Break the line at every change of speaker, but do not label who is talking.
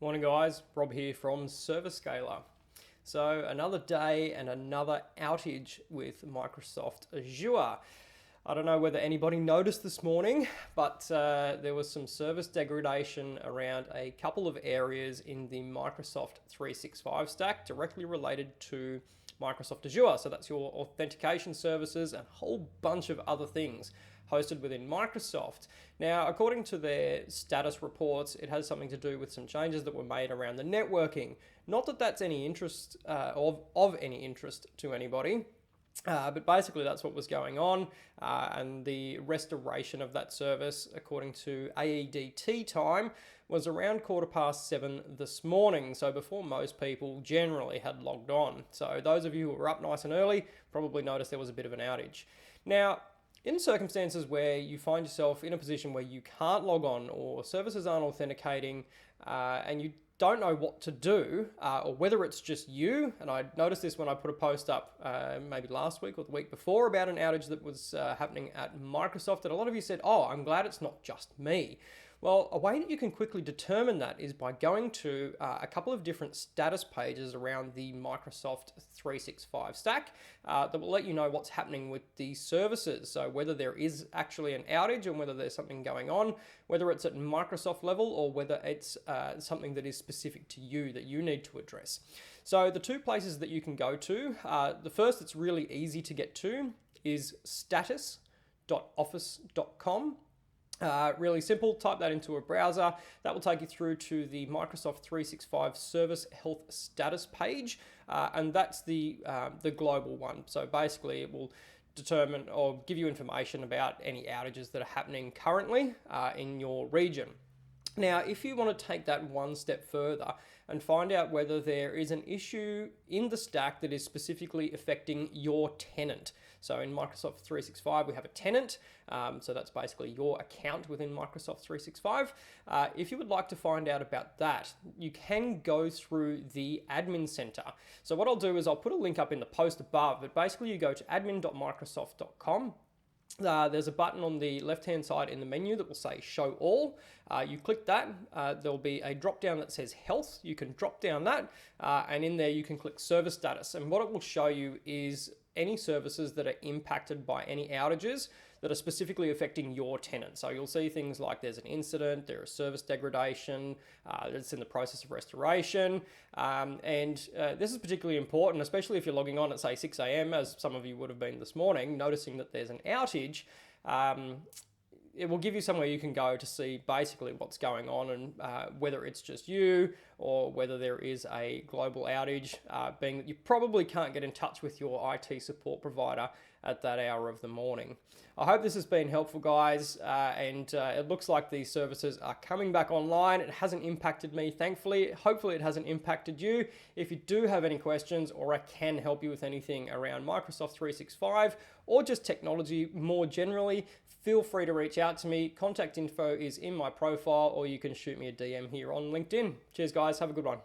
Morning guys, Rob here from Service-Scaler. So another day and another outage with Microsoft Azure. I don't know whether anybody noticed this morning, but there was some service degradation around a couple of areas in the Microsoft 365 stack directly related to Microsoft Azure. So that's your authentication services and a whole bunch of other things hosted within Microsoft. Now, according to their status reports, it has something to do with some changes that were made around the networking. Not that that's any interest of any interest to anybody. But basically that's what was going on, and the restoration of that service, according to AEDT time, was around 7:15 this morning, so before most people generally had logged on. So those of you who were up nice and early probably noticed there was a bit of an outage. Now, in circumstances where you find yourself in a position where you can't log on or services aren't authenticating and you don't know what to do, or whether it's just you, and I noticed this when I put a post up maybe last week or the week before about an outage that was happening at Microsoft, and a lot of you said, oh, I'm glad it's not just me. Well, a way that you can quickly determine that is by going to a couple of different status pages around the Microsoft 365 stack that will let you know what's happening with the services. So whether there is actually an outage and whether there's something going on, whether it's at Microsoft level or whether it's something that is specific to you that you need to address. So the two places that you can go to, the first that's really easy to get to is status.office.com. Really simple, type that into a browser. That will take you through to the Microsoft 365 Service Health Status page, and that's the global one. So basically it will determine or give you information about any outages that are happening currently in your region. Now, if you want to take that one step further and find out whether there is an issue in the stack that is specifically affecting your tenant. So in Microsoft 365, we have a tenant. So that's basically your account within Microsoft 365. If you would like to find out about that, you can go through the admin center. So what I'll do is I'll put a link up in the post above, but basically you go to admin.microsoft.com. There's a button on the left-hand side in the menu that will say Show All. You click that, there'll be a drop-down that says Health. You can drop down that, and in there you can click Service Status. And what it will show you is any services that are impacted by any outages that are specifically affecting your tenant. So you'll see things like there's an incident, there is service degradation, it's in the process of restoration, and this is particularly important, especially if you're logging on at say 6 a.m, as some of you would have been this morning, noticing that there's an outage. It will give you somewhere you can go to see basically what's going on and whether it's just you or whether there is a global outage, being that you probably can't get in touch with your IT support provider at that hour of the morning. I hope this has been helpful, guys, and it looks like these services are coming back online. It hasn't impacted me, thankfully. Hopefully it hasn't impacted you. If you do have any questions or I can help you with anything around Microsoft 365 or just technology more generally, feel free to reach out to me. Contact info is in my profile, or you can shoot me a DM here on LinkedIn. Cheers, guys. Have a good one.